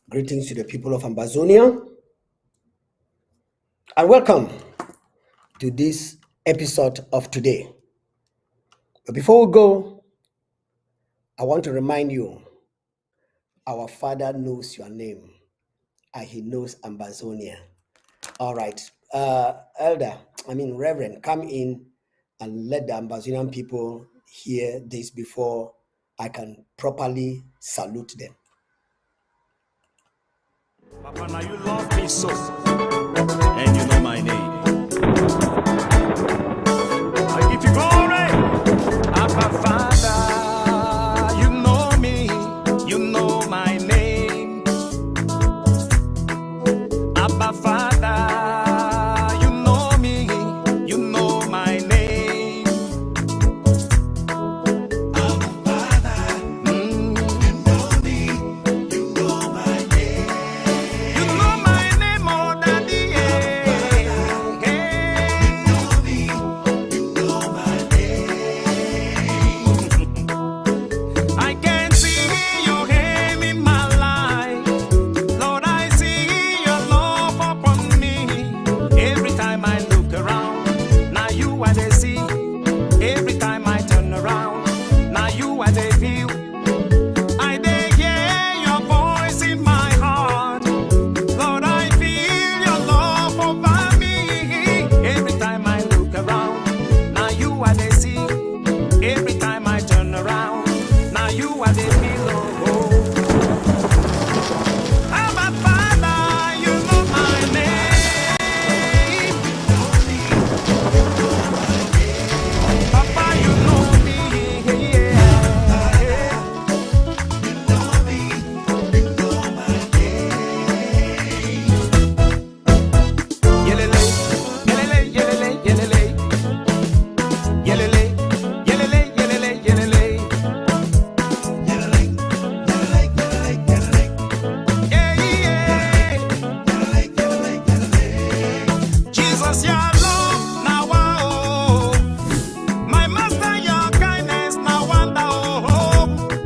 Greetings to the people of Ambazonia and welcome to this episode of today. But before we go, I want to remind you our Father knows your name and He knows Ambazonia. All right, Reverend, come in and let the Ambazonian people hear this before I can properly salute them. Papa, now you love me so, and you know my name. I give you glory. Abba Father, you know me, you know my name. Abba Father, you know me, you know my name. Abba Father, you know me, you know my name. You know my name more than the air. You know me, you know my name. I can see your hand in my life. Lord, I see your love upon me. Every time I look around, now you are the see. Every time I turn around, now you are the view. I dey hear your voice in my heart. Lord, I feel your love over me. Every time I look around, now you are the see. Every time I turn around, now you are the pillow. I'm a father, you know my name. Papa, you know me. Yeah. Yelele, yelele, yelele, yelele. Yelele, yelele, yelele, yelele. Yeah, yeah. Jesus, your love, now oh. My master, your kindness, now wonder oh.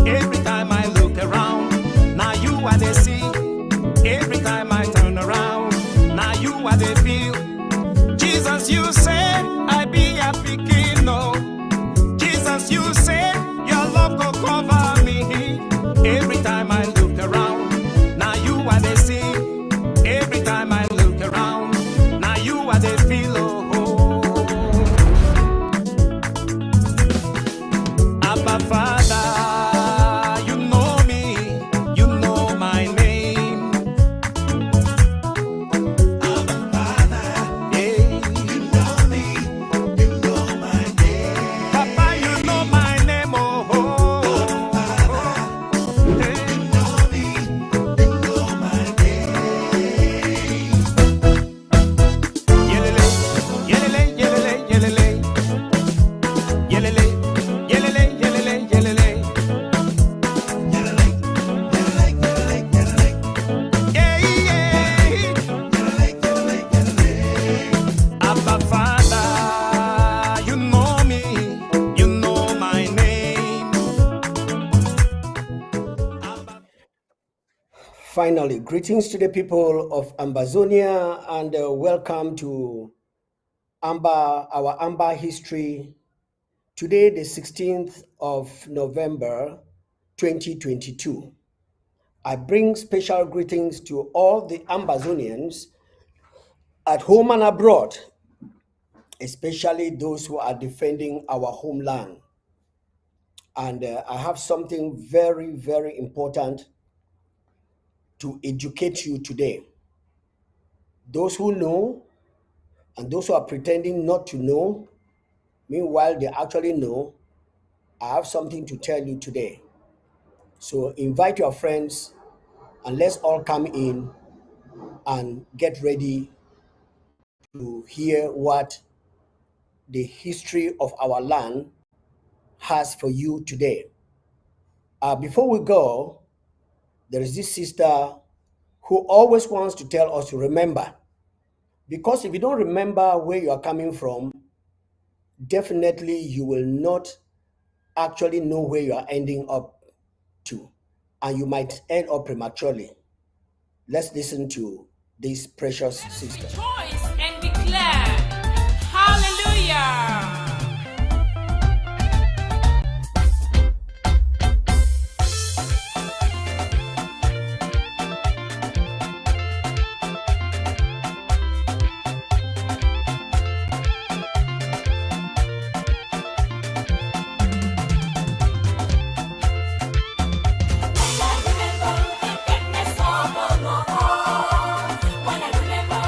Every time I look around, now you are the sea. Every time I turn around, now you are the view. Jesus, you said I be a picking, no. Jesus, you said your love go cover me. Every time I look around, now you are the sea. Every time I look around, now you are the pillow. Abba Father, you know me, you know my name. Abba Father, yeah. You know me, you know my name. Papa, you know my name, oh. Abba Father, yeah. You know me, you know my name. Yelele, yelele, yelele, yelele. Yelele, yelele, yelele, yelele. Yeah, yeah. Abba Father, you know me, you know my name. Finally, greetings to the people of Ambazonia and welcome to our Amba history. Today, the 16th of November, 2022. I bring special greetings to all the Ambazonians at home and abroad, especially those who are defending our homeland. And I have something very, very important to educate you today. Those who know and those who are pretending not to know, meanwhile they actually know, I have something to tell you today. So invite your friends and let's all come in and get ready to hear what the history of our land has for you today. Before we go, there is this sister who always wants to tell us to remember. Because if you don't remember where you are coming from, definitely you will not actually know where you are ending up to. And you might end up prematurely. Let's listen to this precious sister. Rejoice and declare, hallelujah. When I remember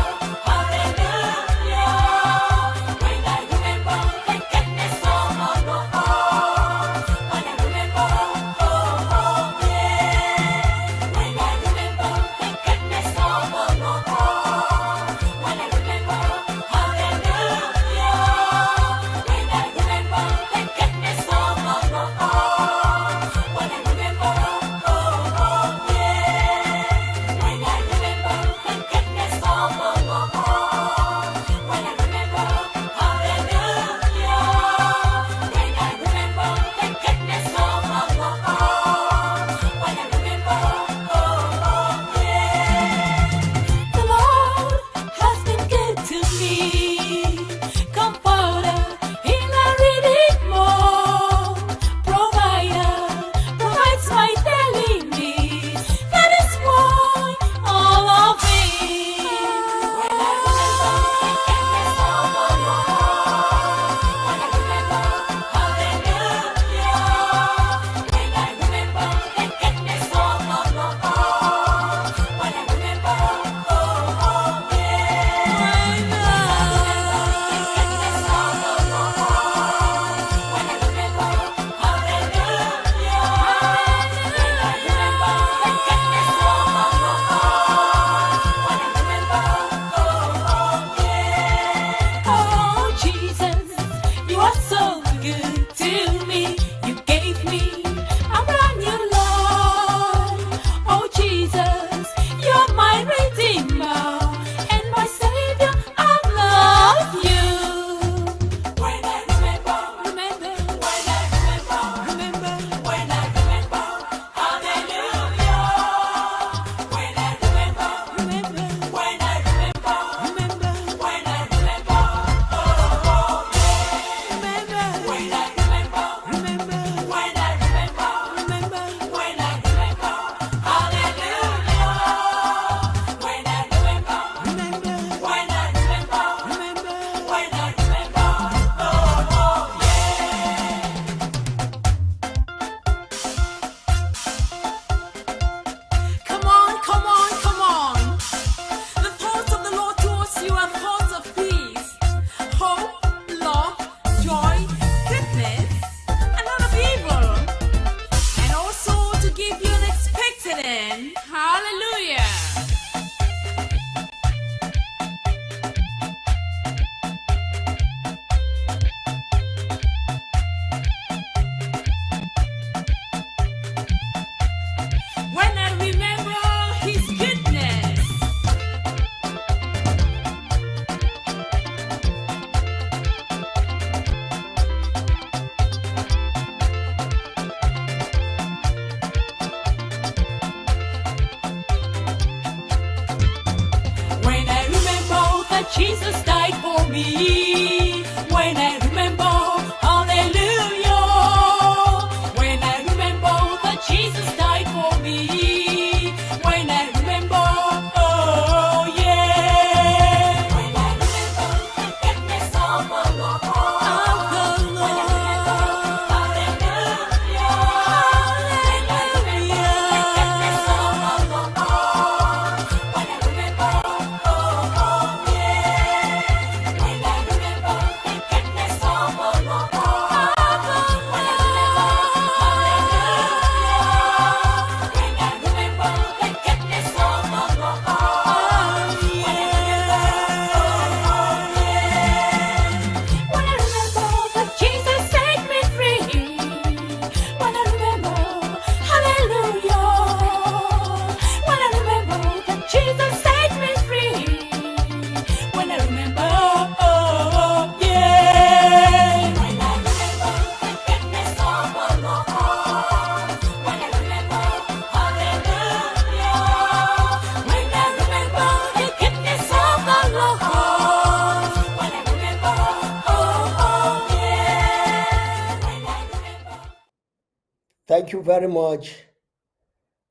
Thank you very much.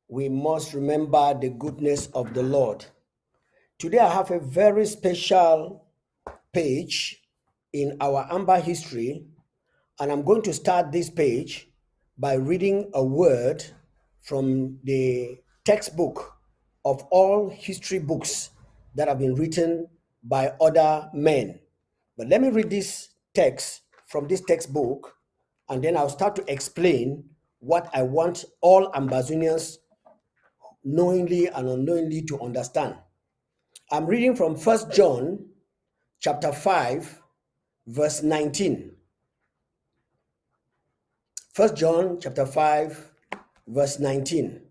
We must remember the goodness of the Lord. Today I have a very special page in our Amba history, and I'm going to start this page by reading a word from the textbook of all history books that have been written by other men. But let me read this text from this textbook, and then I'll start to explain what I want all Ambazonians knowingly and unknowingly to understand. I'm reading from 1 John chapter 5, verse 19. 1 John chapter 5, verse 19.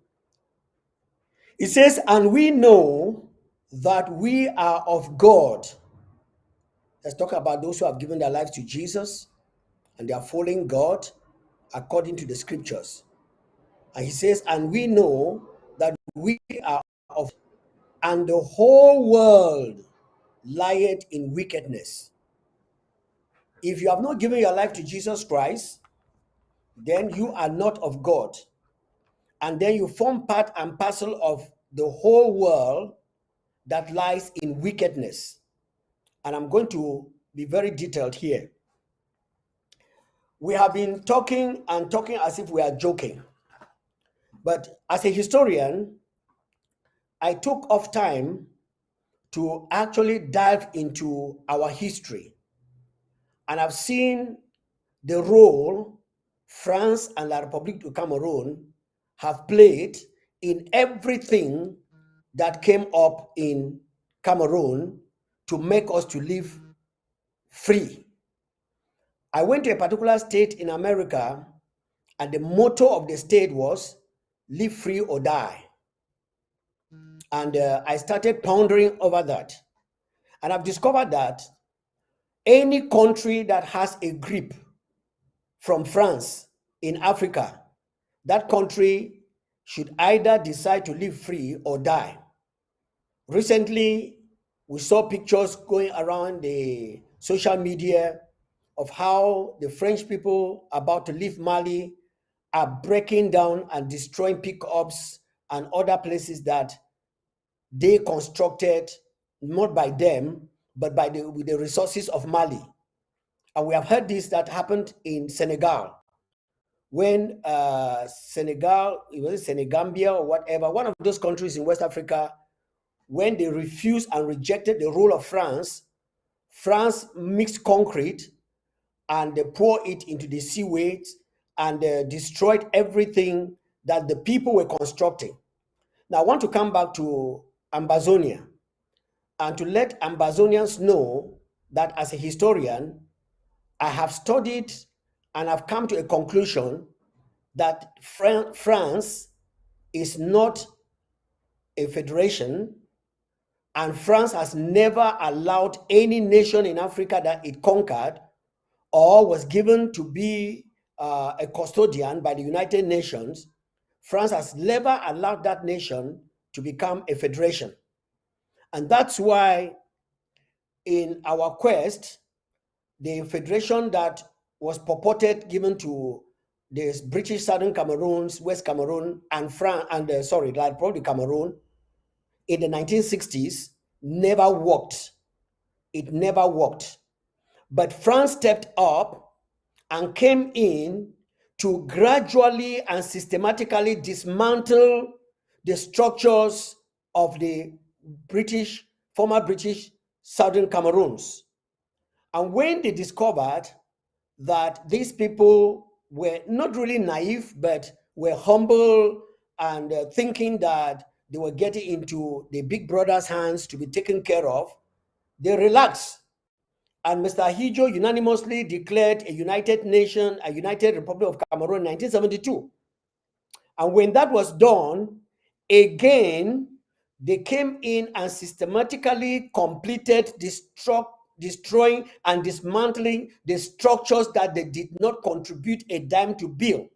It says, and we know that we are of God. Let's talk about those who have given their lives to Jesus and they are following God according to the scriptures. And he says, and we know that we are of, and the whole world lieth in wickedness. If you have not given your life to Jesus Christ, then you are not of God. And then you form part and parcel of the whole world that lies in wickedness. And I'm going to be very detailed here. We have been talking and talking as if we are joking. But as a historian, I took off time to actually dive into our history. And I've seen the role France and La République du Cameroon have played in everything that came up in Cameroon to make us to live free. I went to a particular state in America, and the motto of the state was live free or die. And I started pondering over that. And I've discovered that any country that has a grip from France in Africa, that country should either decide to live free or die. Recently, we saw pictures going around the social media of how the French people about to leave Mali are breaking down and destroying pickups and other places that they constructed, not by them, but with the resources of Mali. And we have heard this that happened in Senegal, when Senegal, it was Senegambia or whatever, one of those countries in West Africa, when they refused and rejected the rule of France, France mixed concrete and they poured it into the seaways and destroyed everything that the people were constructing. Now, I want to come back to Ambazonia and to let Ambazonians know that as a historian, I have studied and I've come to a conclusion that France is not a federation, and France has never allowed any nation in Africa that it conquered or was given to be a custodian by the United Nations. France has never allowed that nation to become a federation. And that's why in our quest, the federation that was purported given to the British Southern Cameroons, West Cameroon, and La Republic of Cameroon in the 1960s never worked. It never worked. But France stepped up and came in to gradually and systematically dismantle the structures of the former British Southern Cameroons. And when they discovered that these people were not really naive, but were humble and thinking that they were getting into the big brother's hands to be taken care of, they relaxed. And Mr. Hijo unanimously declared a united nation, a united Republic of Cameroon in 1972. And when that was done, again, they came in and systematically completed destroying and dismantling the structures that they did not contribute a dime to build.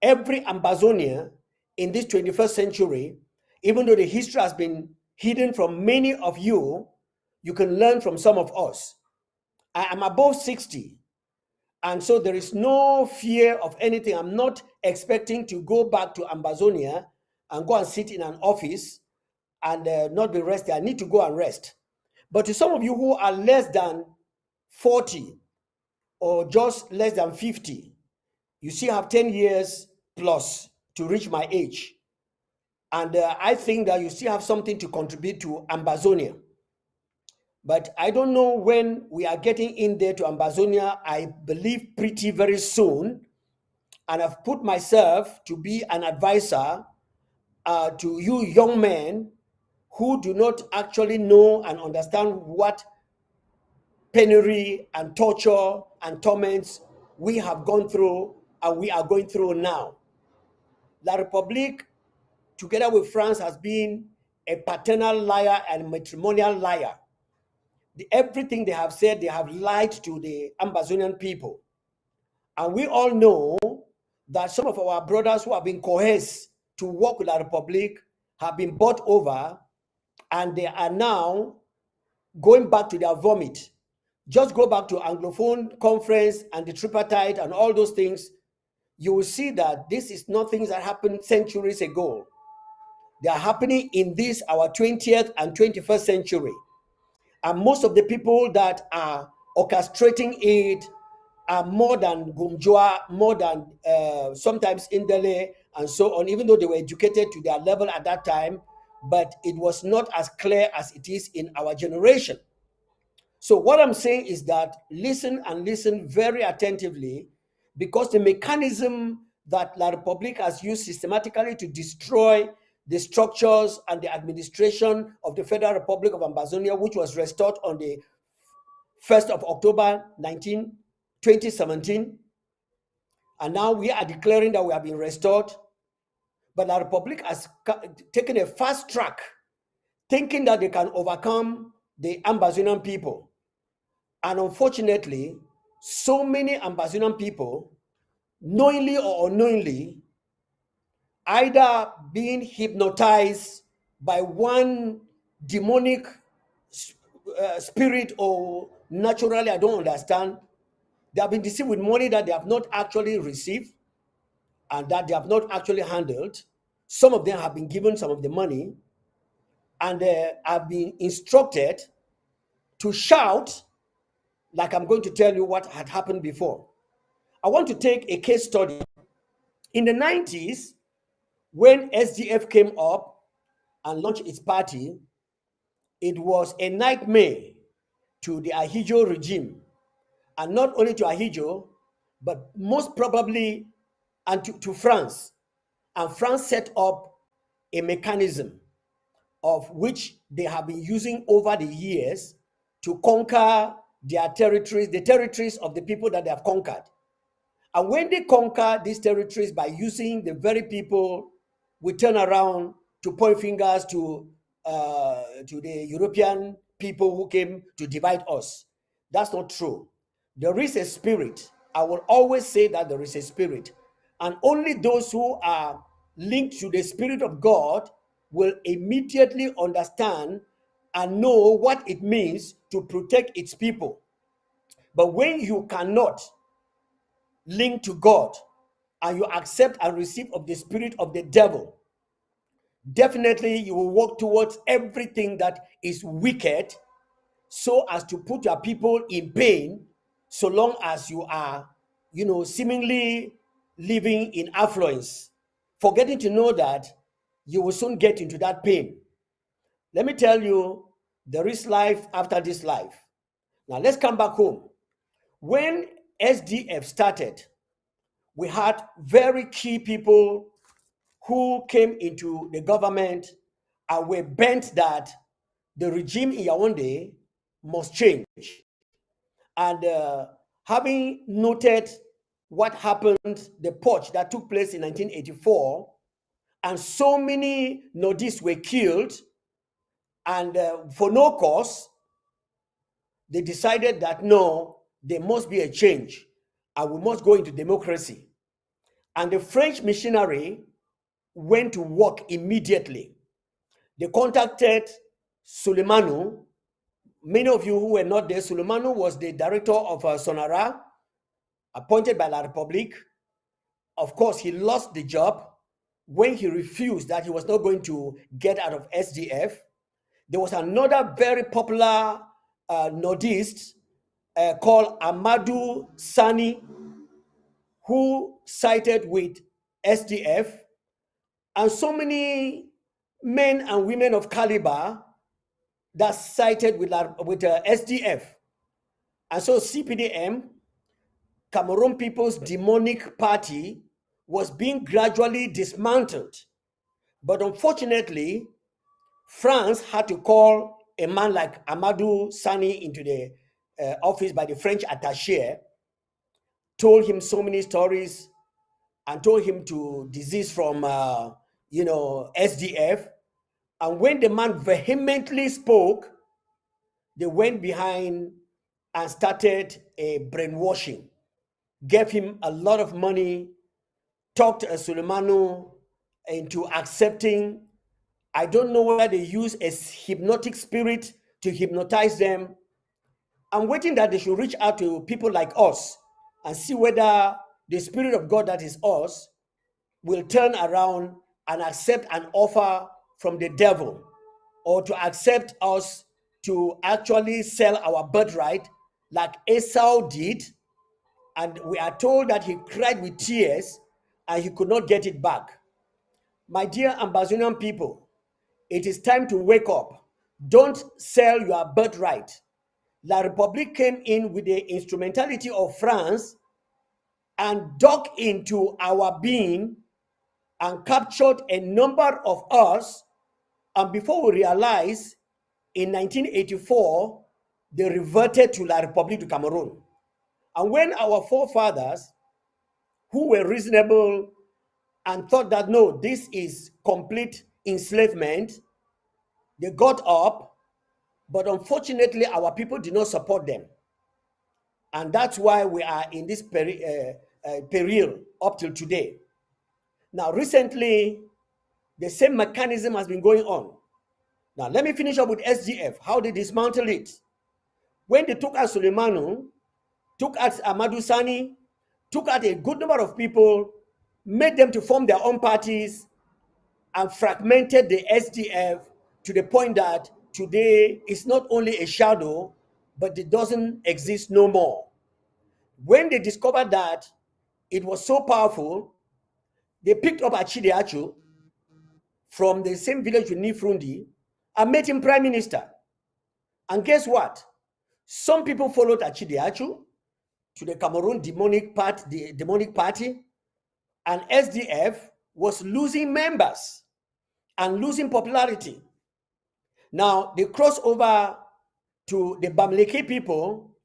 Every Ambazonia in this 21st century, even though the history has been hidden from many of you, you can learn from some of us. I am above 60, And so there is no fear of anything. I'm not expecting to go back to Ambazonia and go and sit in an office and not be rested. I need to go and rest. But to some of you who are less than 40 or just less than 50, you still have 10 years plus to reach my age. And I think that you still have something to contribute to Ambazonia. But I don't know when we are getting in there to Ambazonia. I believe pretty very soon. And I've put myself to be an advisor to you young men who do not actually know and understand what penury and torture and torments we have gone through and we are going through now. La République, together with France, has been a paternal liar and matrimonial liar. Everything they have said, they have lied to the Ambazonian people. And we all know that some of our brothers who have been coerced to work with La République have been bought over, and they are now going back to their vomit. Just go back to Anglophone conference and the tripartite and all those things. You will see that this is not things that happened centuries ago. They are happening in this, our 20th and 21st century. And most of the people that are orchestrating it are more than Gumjua, more than sometimes Indele and so on, even though they were educated to their level at that time, but it was not as clear as it is in our generation. So what I'm saying is that listen and listen very attentively, because the mechanism that La République has used systematically to destroy the structures and the administration of the Federal Republic of Ambazonia, which was restored on the 1st of October 2017, and now we are declaring that we have been restored. But La République has taken a fast track, thinking that they can overcome the Ambazonian people. And unfortunately, so many Ambazonian people, knowingly or unknowingly, either being hypnotized by one demonic spirit or naturally, I don't understand, they have been deceived with money that they have not actually received and that they have not actually handled. Some of them have been given some of the money and have been instructed to shout, like I'm going to tell you what had happened before. I want to take a case study. In the 90s, when SDF came up and launched its party, it was a nightmare to the Ahidjo regime. And not only to Ahidjo, but most probably and to France. And France set up a mechanism of which they have been using over the years to conquer their territories, the territories of the people that they have conquered. And when they conquer these territories by using the very people, we turn around to point fingers to the European people who came to divide us. That's not true. There is a spirit. I will always say that there is a spirit. And only those who are linked to the Spirit of God will immediately understand and know what it means to protect its people. But when you cannot link to God and you accept and receive of the spirit of the devil, definitely you will work towards everything that is wicked so as to put your people in pain, so long as you are, seemingly living in affluence, forgetting to know that you will soon get into that pain. Let me tell you, there is life after this life. Now let's come back home. When SDF started, we had very key people who came into the government and were bent that the regime in Yaoundé must change. And having noted what happened, the purge that took place in 1984, and so many Nordistes were killed, and for no cause, they decided that no, there must be a change, and we must go into democracy. And the French missionary went to work immediately. They contacted Suleimanu. Many of you who were not there, Suleimanu was the director of Sonara, appointed by La Republique. Of course, he lost the job when he refused that he was not going to get out of SDF. There was another very popular Nordist called Amadou Sani, who sided with SDF, and so many men and women of caliber that sided with SDF. And so CPDM, Cameroon People's Demonic Party, was being gradually dismantled. But unfortunately, France had to call a man like Amadou Sani into the office by the French attaché, told him so many stories, and told him to desist from, SDF. And when the man vehemently spoke, they went behind and started a brainwashing, gave him a lot of money, talked Suleimanu into accepting. I don't know whether they use a hypnotic spirit to hypnotize them. I'm waiting that they should reach out to people like us and see whether the Spirit of God that is us will turn around and accept an offer from the devil, or to accept us to actually sell our birthright like Esau did. And we are told that he cried with tears and he could not get it back. My dear Ambazonian people, it is time to wake up. Don't sell your birthright. La République came in with the instrumentality of France and dug into our being and captured a number of us. And before we realize, in 1984, they reverted to La République du Cameroon. And when our forefathers, who were reasonable and thought that, no, this is complete enslavement, they got up, but unfortunately, our people did not support them. And that's why we are in this peril up till today. Now, recently, the same mechanism has been going on. Now, let me finish up with SDF, how they dismantled it. When they took out Suleimanu, took out Amadou Sani, took out a good number of people, made them to form their own parties, and fragmented the SDF to the point that today it's not only a shadow, but it doesn't exist no more. When they discovered that it was so powerful, they picked up Achidiachu from the same village with Nifrundi and made him prime minister. And guess what? Some people followed Achidiachu to the Cameroon Demonic Party, and SDF was losing members and losing popularity. Now, they crossed over to the Bamileke people,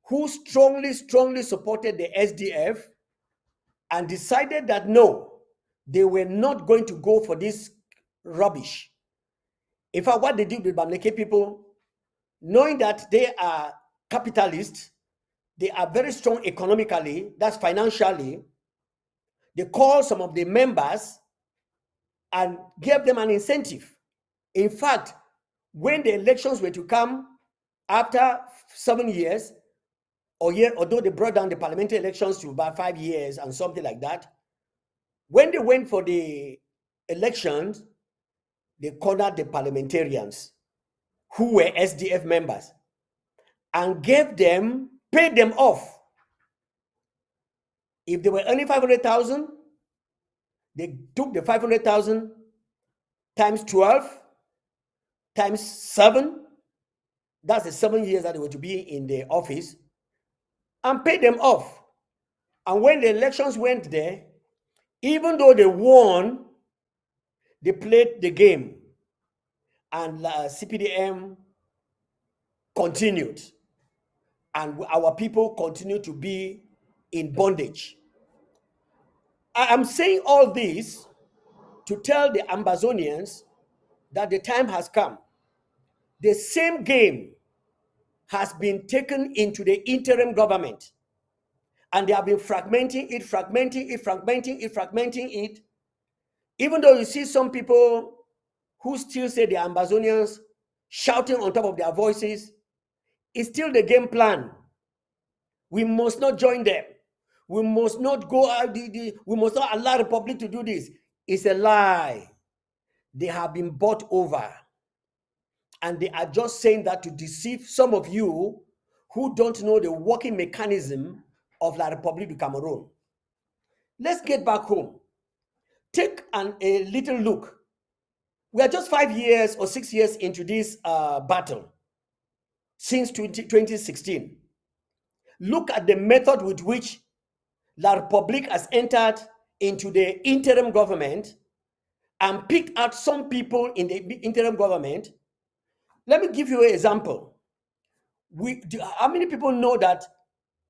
who strongly supported the SDF and decided that no, they were not going to go for this rubbish. In fact, what they did with Bamileke people, knowing that they are capitalists, they are very strong economically, that's financially, they called some of the members and gave them an incentive. In fact, when the elections were to come after 7 years, although they brought down the parliamentary elections to about 5 years and something like that, when they went for the elections, they cornered the parliamentarians who were SDF members and paid them off. If they were earning 500,000, they took the 500,000 times 12 times 7. That's the 7 years that they were to be in the office, and paid them off. And when the elections went there, even though they won, they played the game, and CPDM continued, and our people continue to be in bondage. I am saying all this to tell the Ambazonians that the time has come. The same game has been taken into the interim government, and they have been fragmenting it. Even though you see some people who still say the Ambazonians shouting on top of their voices, it's still the game plan. We must not join them. We must not go out, we must not allow the public to do this. It's a lie. They have been bought over. And they are just saying that to deceive some of you who don't know the working mechanism of La République du Cameroon. Let's get back home. Take a little look. We are just 5 years or 6 years into this battle since 2016. Look at the method with which La République has entered into the interim government and picked out some people in the interim government. Let me give you an example. How many people know that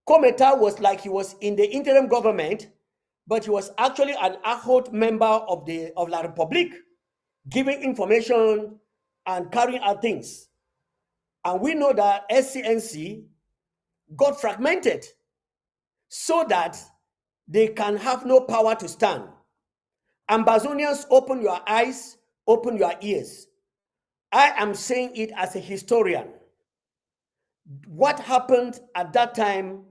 Kometa was like he was in the interim government, but he was actually an ad hoc member of La République, giving information and carrying out things. And we know that SCNC got fragmented so that they can have no power to stand. Ambazonians, open your eyes, open your ears. I am saying it as a historian. What happened at that time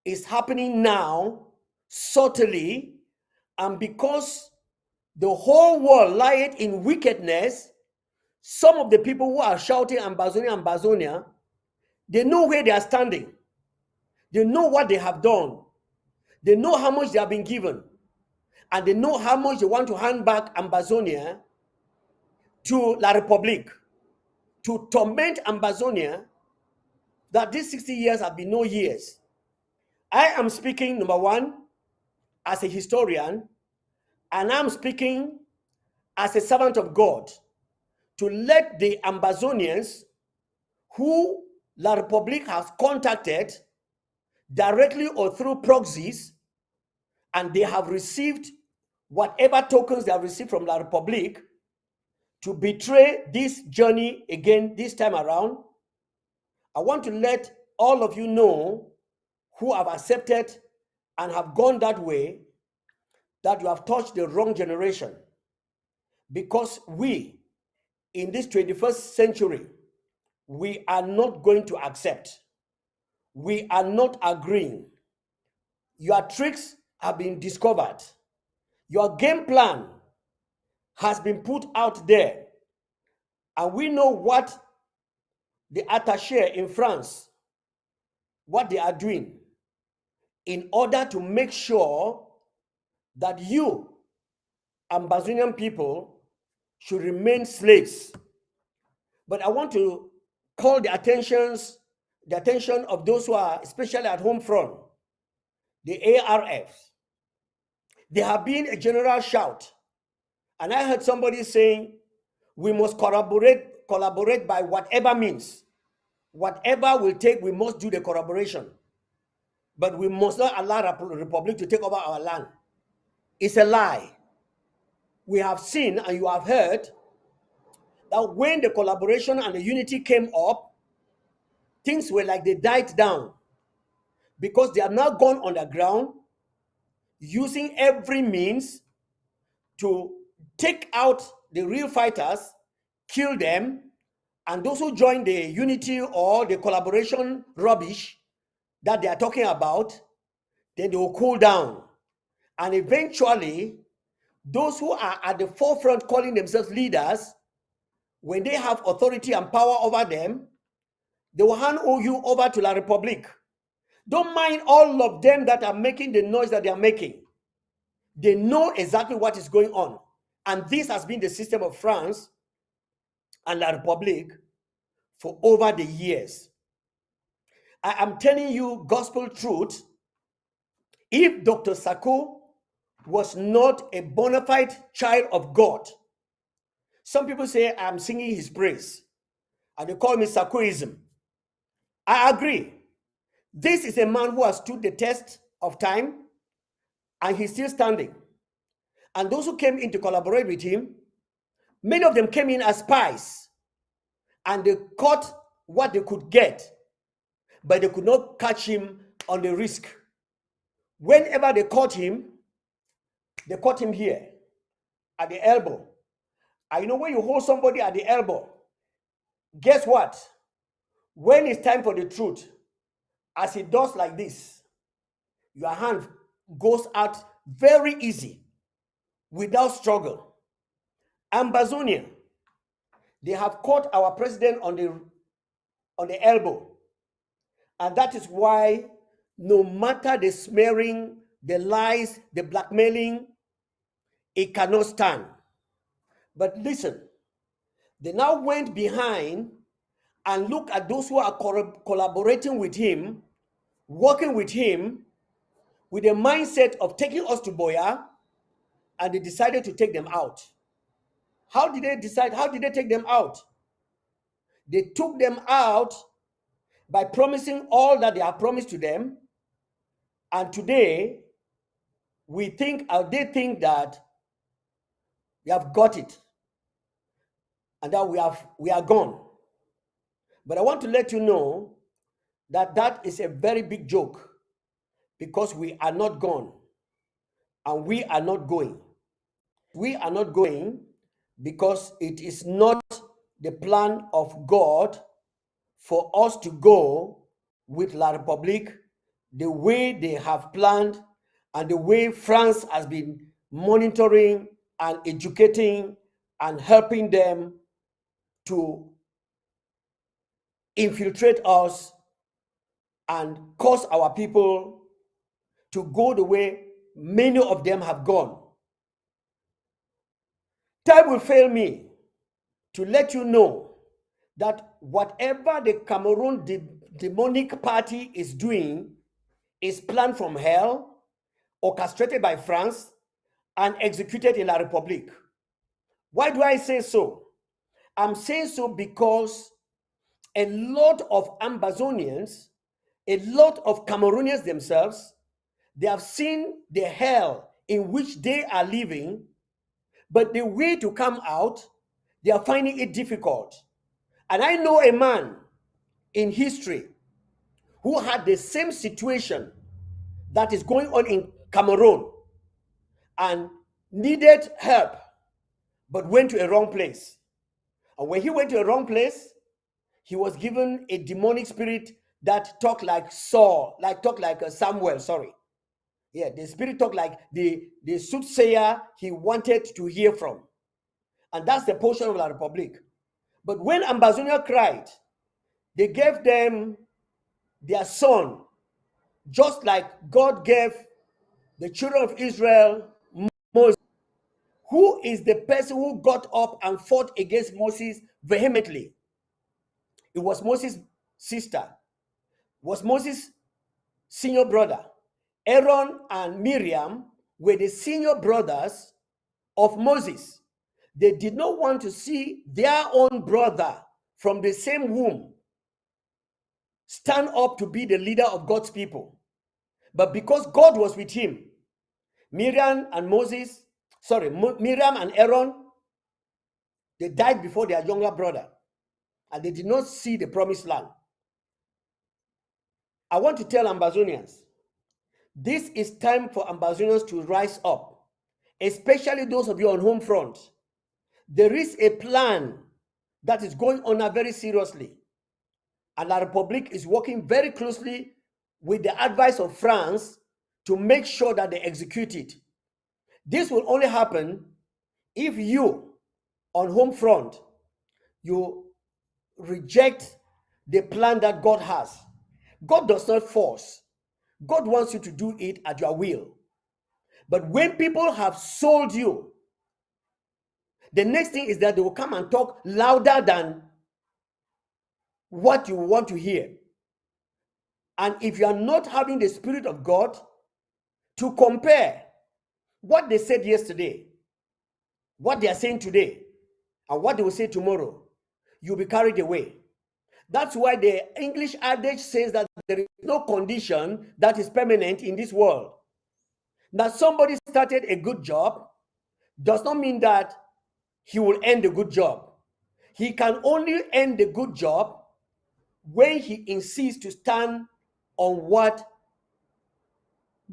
is happening now subtly, and because the whole world lieth in wickedness, some of the people who are shouting Ambazonia, Ambazonia, they know where they are standing. They know what they have done. They know how much they have been given. And they know how much they want to hand back Ambazonia to La République, to torment Ambazonia, that these 60 years have been no years. I am speaking, number one, as a historian, and I'm speaking as a servant of God to let the Ambazonians who La République has contacted directly or through proxies, and they have received whatever tokens they have received from La République to betray this journey again this time around. I want to let all of you know who have accepted and have gone that way, that you have touched the wrong generation. Because we, in this 21st century, we are not going to accept. We are not agreeing. Your tricks have been discovered. Your game plan has been put out there. And we know what the attaché in France, what they are doing in order to make sure that you, Ambazonian people, should remain slaves. But I want to call the attention of those who are especially at home front, the ARFs. There have been a general shout, and I heard somebody saying, we must collaborate by whatever means. Whatever will take, we must do the collaboration. But we must not allow the Republic to take over our land. It's a lie. We have seen and you have heard that when the collaboration and the unity came up, things were like they died down, because they have now gone underground using every means to take out the real fighters, kill them, and those who join the unity or the collaboration rubbish that they are talking about, then they will cool down. And eventually, those who are at the forefront calling themselves leaders, when they have authority and power over them, they will hand you over to La République. Don't mind all of them that are making the noise that they are making. They know exactly what is going on. And this has been the system of France and La République for over the years. I am telling you gospel truth. If Dr. Sako was not a bona fide child of God, some people say I'm singing his praise, and they call me Sakoism. I agree. This is a man who has stood the test of time, and he's still standing. And those who came in to collaborate with him, many of them came in as spies, and they caught what they could get, but they could not catch him on the risk. Whenever they caught him here at the elbow. And you know, when you hold somebody at the elbow, guess what? When it's time for the truth, as he does like this, your hand goes out very easy without struggle. Ambazonia, they have caught our president on the elbow. And that is why no matter the smearing, the lies, the blackmailing, it cannot stand. But listen, they now went behind and look at those who are collaborating with him, working with him, with a mindset of taking us to Boya, and they decided to take them out. How did they decide? How did they take them out? They took them out by promising all that they have promised to them. And today, they think that we have got it and that we are gone. But I want to let you know that that is a very big joke, because we are not gone and we are not going. We are not going because it is not the plan of God for us to go with La République the way they have planned and the way France has been monitoring and educating and helping them to infiltrate us and cause our people to go the way many of them have gone. Time will fail me to let you know that whatever the Cameroon demonic party is doing is planned from hell, orchestrated by France, and executed in La République. Why do I say so? I'm saying so because a lot of Ambazonians, a lot of Cameroonians themselves, they have seen the hell in which they are living, but the way to come out, they are finding it difficult. And I know a man in history who had the same situation that is going on in Cameroon and needed help, but went to a wrong place. And when he went to a wrong place, he was given a demonic spirit that talked like Saul, talked like Samuel, sorry. Yeah, the spirit talked like the soothsayer he wanted to hear from. And that's the portion of La République. But when Ambazonia cried, they gave them their son, just like God gave the children of Israel Moses. Who is the person who got up and fought against Moses vehemently? It was Moses' sister, it was Moses' senior brother. Aaron and Miriam were the senior brothers of Moses. They did not want to see their own brother from the same womb stand up to be the leader of God's people. But because God was with him, Miriam and Aaron, they died before their younger brother, and they did not see the promised land. I want to tell Ambazonians, this is time for Ambazonians to rise up, especially those of you on home front. There is a plan that is going on now very seriously, and La République is working very closely with the advice of France to make sure that they execute it. This will only happen if you, on home front, you reject the plan that God has. God does not force. God wants you to do it at your will. But when people have sold you, the next thing is that they will come and talk louder than what you want to hear. And if you are not having the Spirit of God to compare what they said yesterday, what they are saying today, and what they will say tomorrow, you'll be carried away. That's why the English adage says that there is no condition that is permanent in this world. Now, somebody started a good job does not mean that he will end the good job. He can only end the good job when he insists to stand on what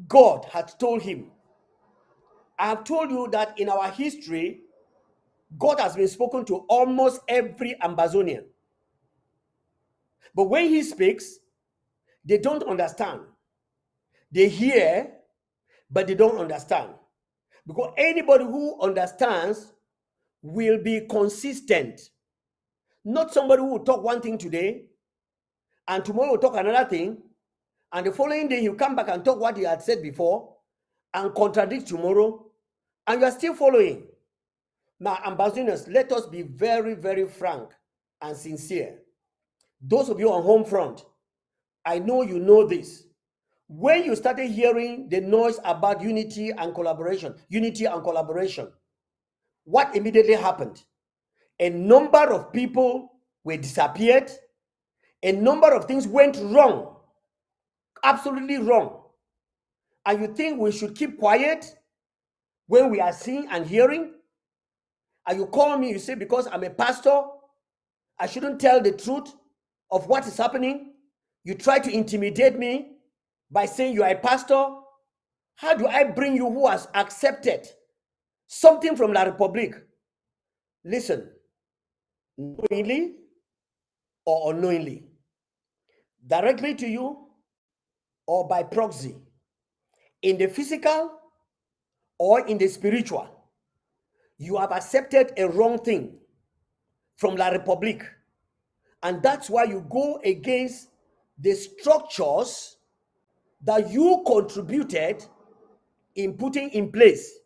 God had told him. I have told you that in our history, God has been spoken to almost every Ambazonian. But when he speaks, they don't understand. They hear, but they don't understand. Because anybody who understands will be consistent. Not somebody who will talk one thing today, and tomorrow will talk another thing, and the following day he'll come back and talk what he had said before, and contradict tomorrow, and you are still following. Now, ambassadors, let us be very, very frank and sincere. Those of you on home front, I know you know this. When you started hearing the noise about unity and collaboration, what immediately happened? A number of people were disappeared. A number of things went wrong, absolutely wrong. And you think we should keep quiet when we are seeing and hearing? And you call me, you say, because I'm a pastor, I shouldn't tell the truth of what is happening. You try to intimidate me by saying you are a pastor. How do I bring you who has accepted something from La Republic? Listen, knowingly or unknowingly, directly to you or by proxy, in the physical or in the spiritual, you have accepted a wrong thing from La Republic. And that's why you go against the structures that you contributed in putting in place.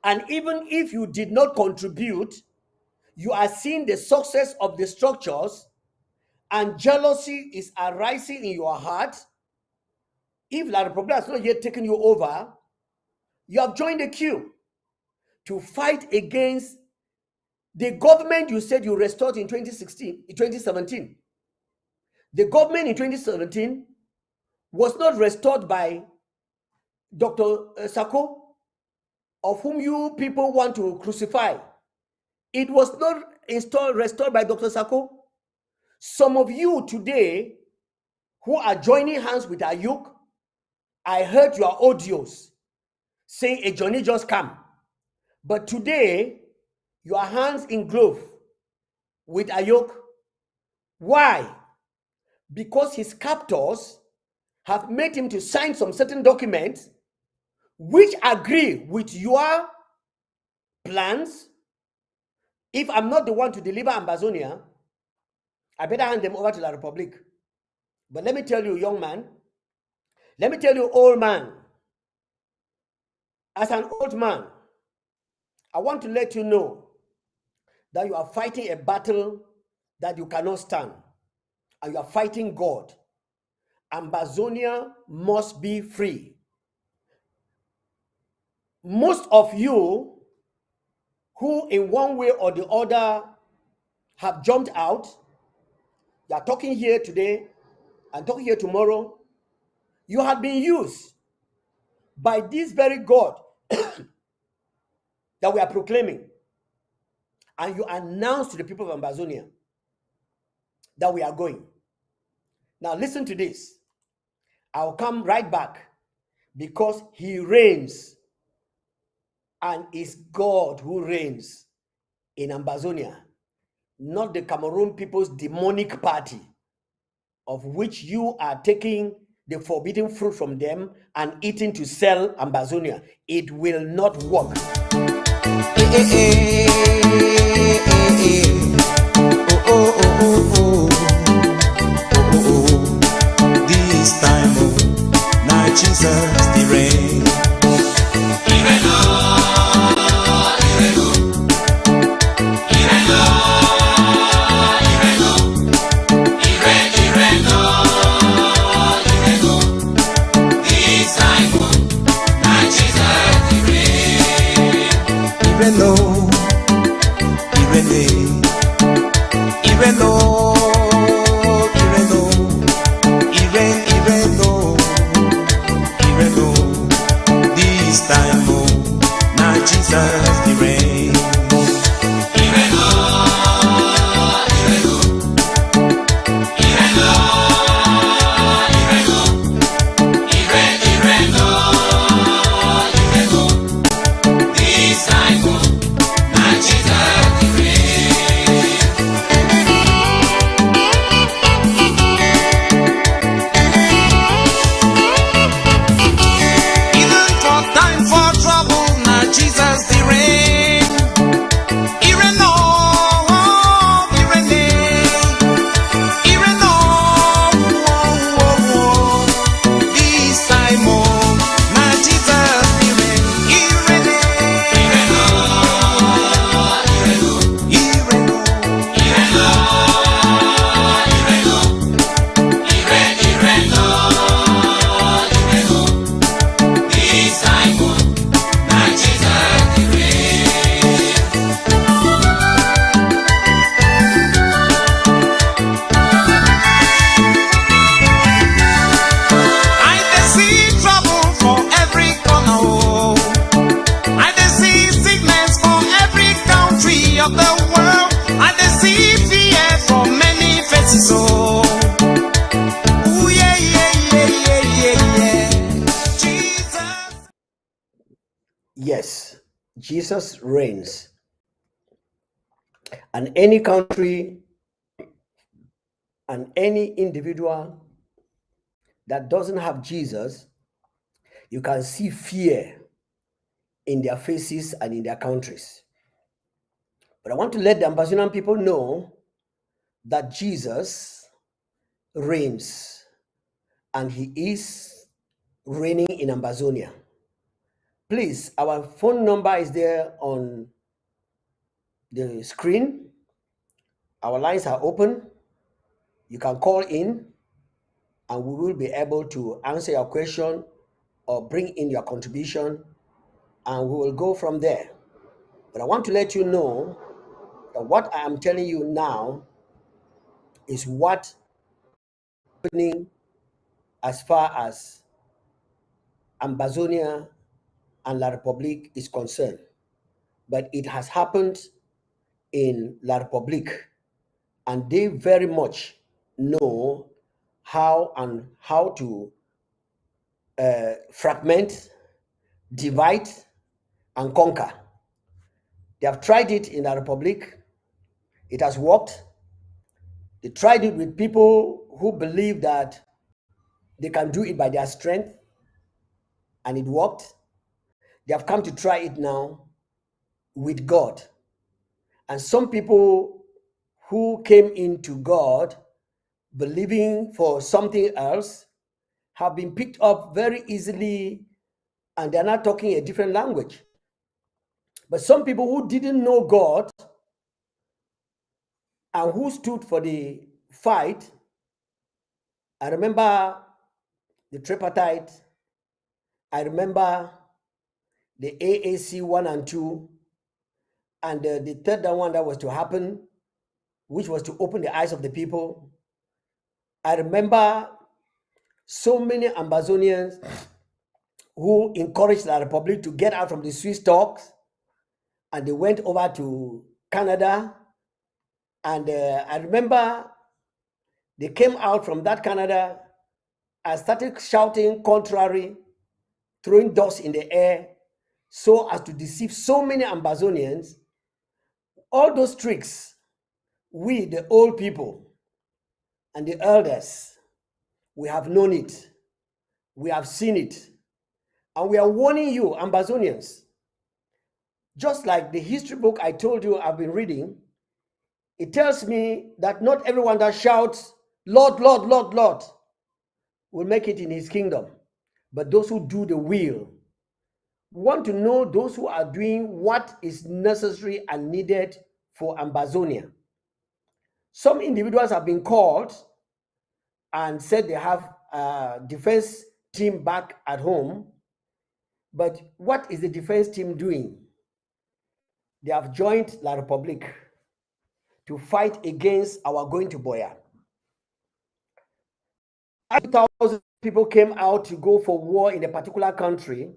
And even if you did not contribute, you are seeing the success of the structures, and jealousy is arising in your heart. If La Republic has not yet taken you over, you have joined the queue to fight against the government you said you restored in 2017. The government in 2017 was not restored by Dr. Sako, of whom you people want to crucify. It was not restored by Dr. Sako. Some of you today who are joining hands with Ayuk, I heard your audios saying a journey just come. But today, your hands in glove with Ayuk. Why? Because his captors have made him to sign some certain documents which agree with your plans. If I'm not the one to deliver Ambazonia, I better hand them over to La Republic. But let me tell you, young man, let me tell you, old man, as an old man, I want to let you know that you are fighting a battle that you cannot stand, and you are fighting God. Ambazonia must be free. Most of you who in one way or the other have jumped out, you are talking here today and talking here tomorrow, you have been used by this very God that we are proclaiming. And you announce to the people of Ambazonia that we are going. Now listen to this. I'll come right back, because he reigns, and it's God who reigns in Ambazonia, not the Cameroon People's Demonic Party, of which you are taking the forbidden fruit from them and eating to sell Ambazonia. It will not work. This time, now Jesus the reign. Even though Yes, Jesus reigns. And any country and any individual that doesn't have Jesus, you can see fear in their faces and in their countries. But I want to let the Ambazonian people know that Jesus reigns and he is reigning in Ambazonia. Please, our phone number is there on the screen. Our lines are open. You can call in and we will be able to answer your question or bring in your contribution, and we will go from there. But I want to let you know that what I am telling you now is what is happening as far as Ambazonia and La Republique is concerned. But it has happened in La Republique, and they very much know how to fragment, divide, and conquer. They have tried it in La Republique. It has worked. They tried it with people who believe that they can do it by their strength, and it worked. They have come to try it now with God. And some people who came into God believing for something else have been picked up very easily, and they're not talking a different language. But some people who didn't know God and who stood for the fight, I remember the tripartite, I remember the AAC 1 and 2, and the third one that was to happen, which was to open the eyes of the people. I remember so many Ambazonians who encouraged the Republic to get out from the Swiss talks, and they went over to Canada. And I remember they came out from that Canada and started shouting contrary, throwing dust in the air, so as to deceive so many Ambazonians. All those tricks, we, the old people and the elders, we have known it, we have seen it, and we are warning you, Ambazonians. Just like the history book I told you I've been reading, it tells me that not everyone that shouts, Lord, Lord, Lord, Lord, will make it in his kingdom, but those who do the will. We want to know those who are doing what is necessary and needed for Ambazonia. Some individuals have been called and said they have a defense team back at home, but what is the defense team doing? They have joined La Republique to fight against our going to Boya. 2,000 people came out to go for war in a particular country,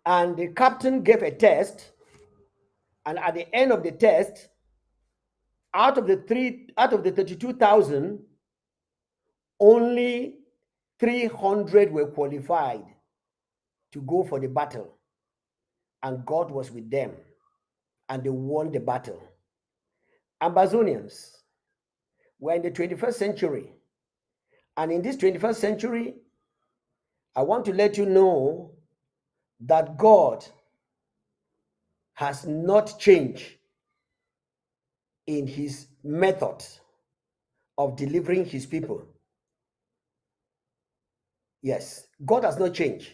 and the captain gave a test, and at the end of the test, out of the 32,000, only 300 were qualified to go for the battle, and God was with them, and they won the battle. Ambazonians, we're in the 21st century, and in this 21st century, I want to let you know that God has not changed in his method of delivering his people. Yes, God has not changed,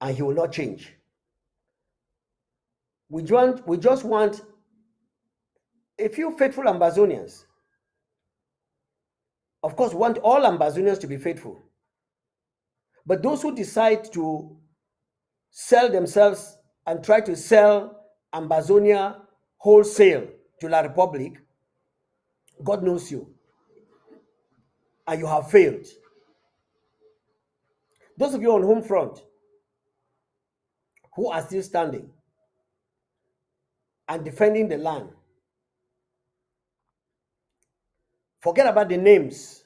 and he will not change. We just want a few faithful Ambazonians. Of course, we want all Ambazonians to be faithful. But those who decide to sell themselves and try to sell Ambazonia wholesale to La Republique, God knows you, and you have failed. Those of you on home front who are still standing and defending the land, forget about the names,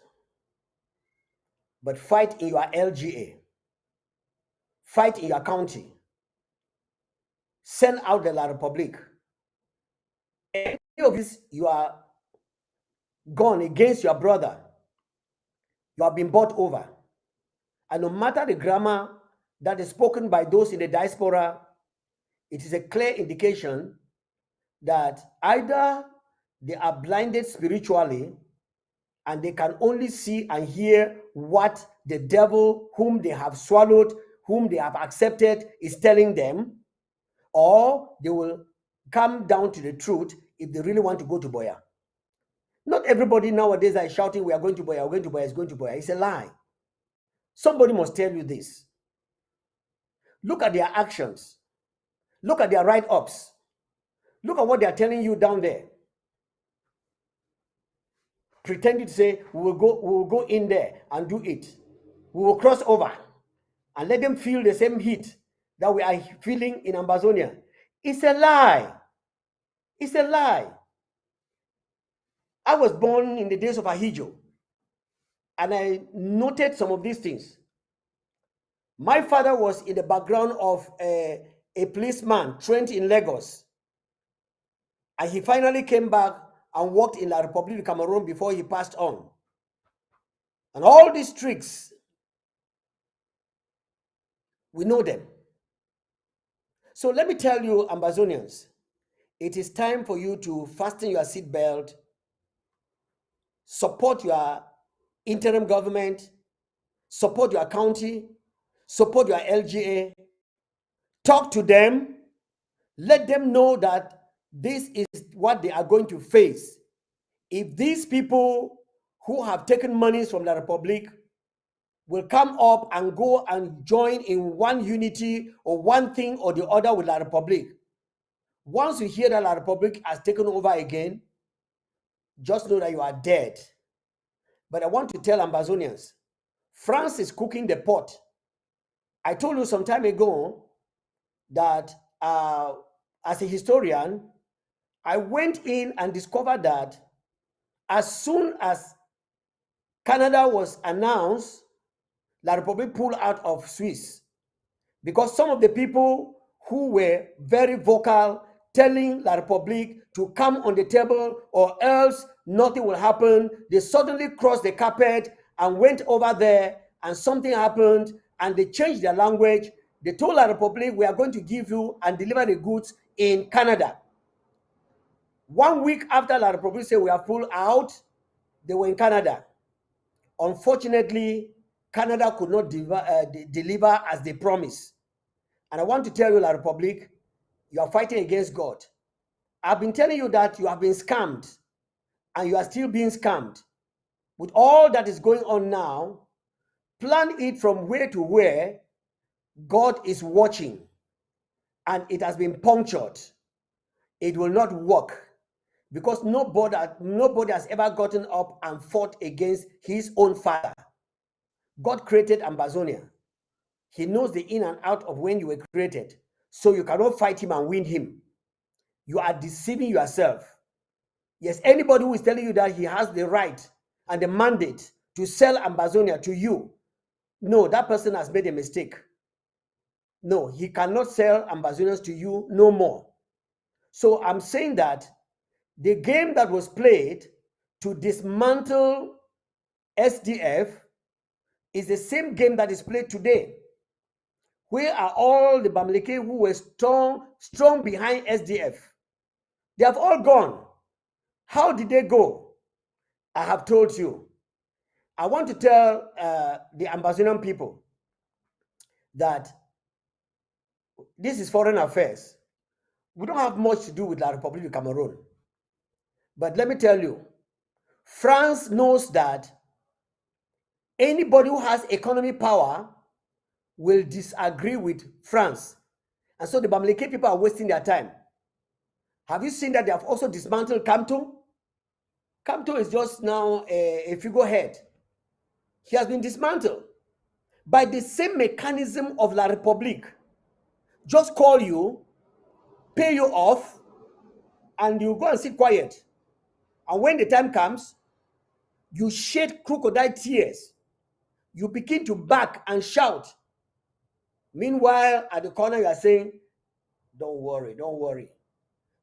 but fight in your LGA. fight in your county, send out the La Republique. Any of this, you are gone against your brother, you have been bought over. And no matter the grammar that is spoken by those in the diaspora, it is a clear indication that either they are blinded spiritually and they can only see and hear what the devil, whom they have swallowed, whom they have accepted, is telling them, or they will come down to the truth if they really want to go to Boya. Not everybody nowadays are shouting, we are going to Boya, we're going to Boya, it's going to Boya. It's a lie. Somebody must tell you this. Look at their actions. Look at their write-ups. Look at what they are telling you down there. Pretending to say, we will go in there and do it. We will cross over and let them feel the same heat that we are feeling in Ambazonia. It's a lie. It's a lie. I was born in the days of Ahijo, and I noted some of these things. My father was in the background of a policeman trained in Lagos, and he finally came back and worked in La Republique of Cameroon before he passed on. And all these tricks, we know them. So let me tell you, Ambazonians, it is time for you to fasten your seatbelt, support your interim government, support your county, support your LGA, talk to them, let them know that this is what they are going to face. If these people who have taken monies from the Republic will come up and go and join in one unity or one thing or the other with La Republic, once you hear that La Republic has taken over again, just know that you are dead. But I want to tell Ambazonians, France is cooking the pot. I told you some time ago that as a historian, I went in and discovered that as soon as Canada was announced, La Republique pulled out of Swiss because some of the people who were very vocal telling La Republique to come on the table or else nothing will happen, they suddenly crossed the carpet and went over there and something happened and they changed their language. They told La Republique, we are going to give you and deliver the goods in Canada. 1 week after La Republique said we are pulled out, they were in Canada. Unfortunately, Canada could not deliver as they promised. And I want to tell you, La Republique, you are fighting against God. I've been telling you that you have been scammed and you are still being scammed. With all that is going on now, plan it from where to where God is watching and it has been punctured. It will not work because nobody has ever gotten up and fought against his own father. God created Ambazonia. He knows the in and out of when you were created. So you cannot fight him and win him. You are deceiving yourself. Yes, anybody who is telling you that he has the right and the mandate to sell Ambazonia to you, no, that person has made a mistake. No, he cannot sell Ambazonians to you no more. So I'm saying that the game that was played to dismantle SDF is the same game that is played today. Where are all the Bamileke who were strong behind SDF? They have all gone. How did they go? I have told you. I want to tell the Ambazonian people that this is foreign affairs. We don't have much to do with La Republique of Cameroon. But let me tell you, France knows that anybody who has economy power will disagree with France. And so the Bamileke people are wasting their time. Have you seen that they have also dismantled Kamto? Kamto is just now a figurehead. He has been dismantled by the same mechanism of La Republique. Just call you, pay you off, and you go and sit quiet. And when the time comes, you shed crocodile tears. You begin to bark and shout. Meanwhile, at the corner, you are saying, don't worry, don't worry.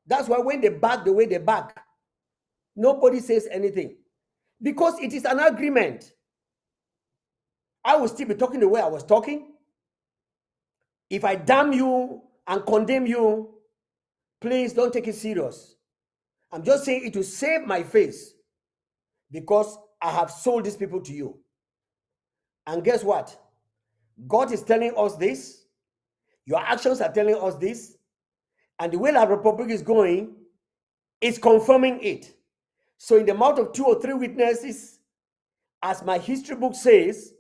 That's why when they back the way they back, nobody says anything. Because it is an agreement. I will still be talking the way I was talking. If I damn you and condemn you, please don't take it serious. I'm just saying it will save my face because I have sold these people to you. And guess what? God is telling us this. Your actions are telling us this. And the way our republic is going is confirming it. So in the mouth of 2 or 3 witnesses, as my history book says,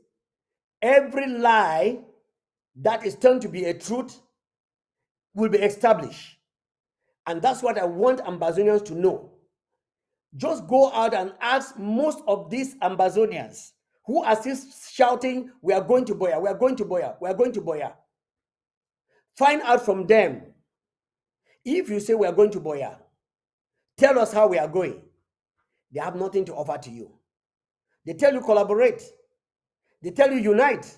every lie that is turned to be a truth will be established. And that's what I want Ambazonians to know. Just go out and ask most of these Ambazonians who are still shouting, we are going to Boya, we are going to Boya, we are going to Boya. Find out from them. If you say we are going to Boya, tell us how we are going. They have nothing to offer to you. They tell you collaborate. They tell you unite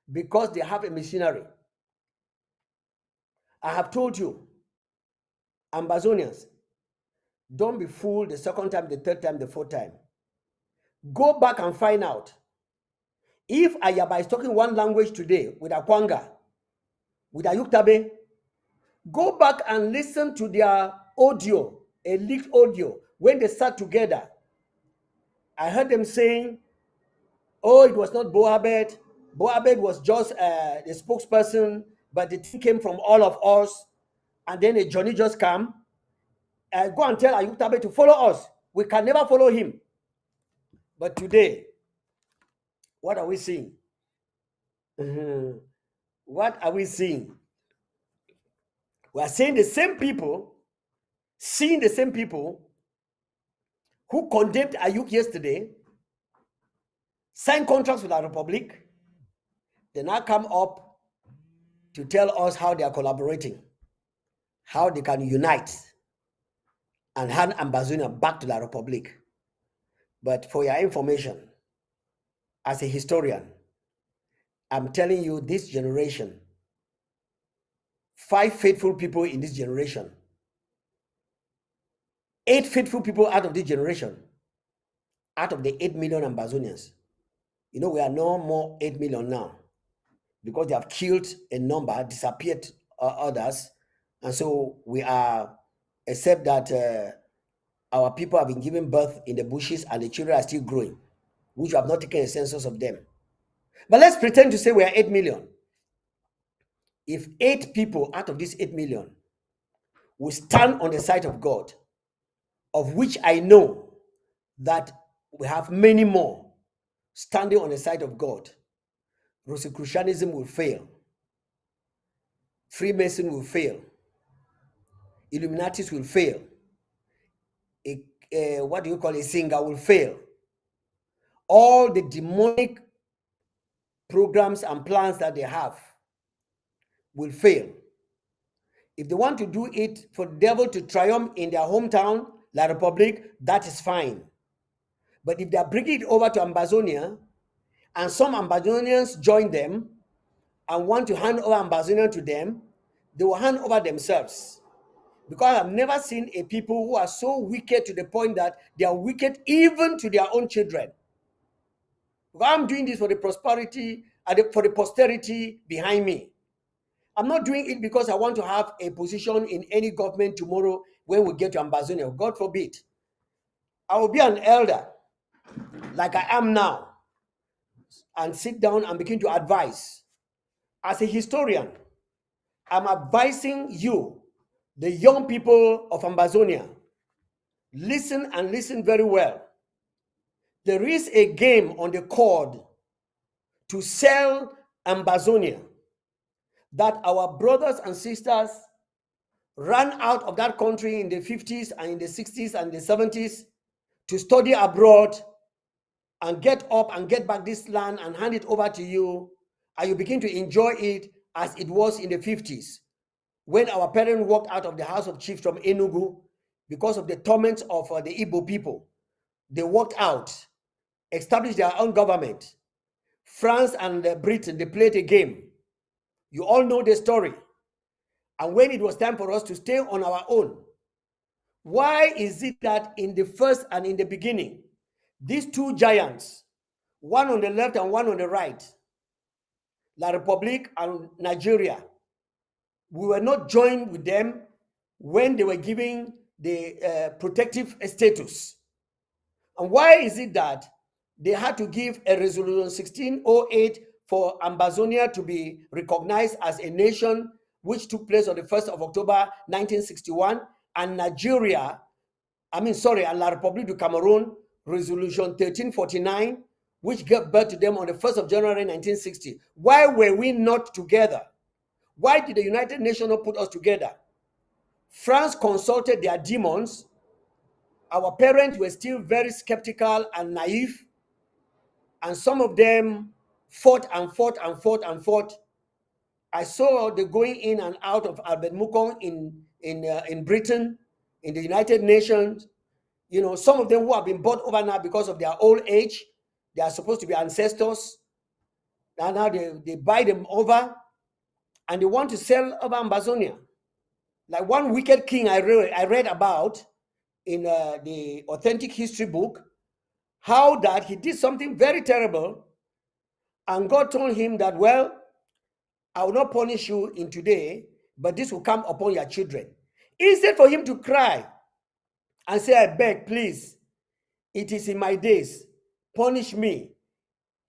because they have a missionary. I have told you, Ambazonians, don't be fooled the second time, the third time, the fourth time. Go back and find out. If Ayaba is talking one language today with Akwanga, with Ayuktabe, go back and listen to their audio, a leaked audio, when they sat together. I heard them saying, oh, it was not Boabed. Boabed was just the spokesperson, but the thing came from all of us. And then a Johnny just come. Go and tell Ayuktabe to follow us. We can never follow him. But today, what are we seeing? What are we seeing? We are seeing the same people, who condemned Ayuk yesterday, signed contracts with our republic. They now come up to tell us how they are collaborating, how they can unite and hand Ambazonia back to the republic. But for your information, as a historian, I'm telling you, this generation, 5 faithful people in this generation, 8 faithful people out of this generation, out of the 8 million Ambazonians. You know, we are no more 8 million now because they have killed a number, disappeared others. And so we are, except that our people have been given birth in the bushes and the children are still growing, which we have not taken a census of them. But let's pretend to say we are 8 million. If 8 people out of these 8 million will stand on the side of God, of which I know that we have many more standing on the side of God, Rosicrucianism will fail, Freemason will fail, Illuminatis will fail, what do you call a singer will fail. All the demonic programs and plans that they have will fail. If they want to do it for the devil to triumph in their hometown, La Republic, that is fine. But if they are bringing it over to Ambazonia, and some Ambazonians join them and want to hand over Ambazonia to them, they will hand over themselves. Because I've never seen a people who are so wicked to the point that they are wicked even to their own children. Because I'm doing this for the prosperity and for the posterity behind me. I'm not doing it because I want to have a position in any government tomorrow when we get to Ambazonia. God forbid. I will be an elder like I am now and sit down and begin to advise. As a historian, I'm advising you, the young people of Ambazonia, listen and listen very well. There is a game on the cord to sell Ambazonia that our brothers and sisters ran out of that country in the 50s and in the 60s and the 70s to study abroad and get up and get back this land and hand it over to you, and you begin to enjoy it as it was in the 50s when our parents walked out of the house of chiefs from Enugu because of the torments of the Igbo people. They walked out, established their own government. France and Britain, they played a game. You all know the story. And when it was time for us to stay on our own, why is it that in the first and in the beginning, these two giants, one on the left and one on the right, La Republique and Nigeria, we were not joined with them when they were giving the protective status? And why is it that they had to give a resolution 1608 for Ambazonia to be recognized as a nation, which took place on the 1st of October 1961, and Nigeria, and La République du Cameroon, resolution 1349, which gave birth to them on the 1st of January 1960? Why were we not together? Why did the United Nations not put us together? France consulted their demons. Our parents were still very skeptical and naive, and some of them fought and fought and fought and fought. I saw the going in and out of Albert Mukong in Britain, in the United Nations. You know, some of them who have been bought over now because of their old age, they are supposed to be ancestors. And now they buy them over, and they want to sell over Ambazonia. Like one wicked king I read about in the authentic history book, how that he did something very terrible, and God told him that, well, I will not punish you in today, but this will come upon your children. Instead for him to cry and say, I beg, please, it is in my days, punish me,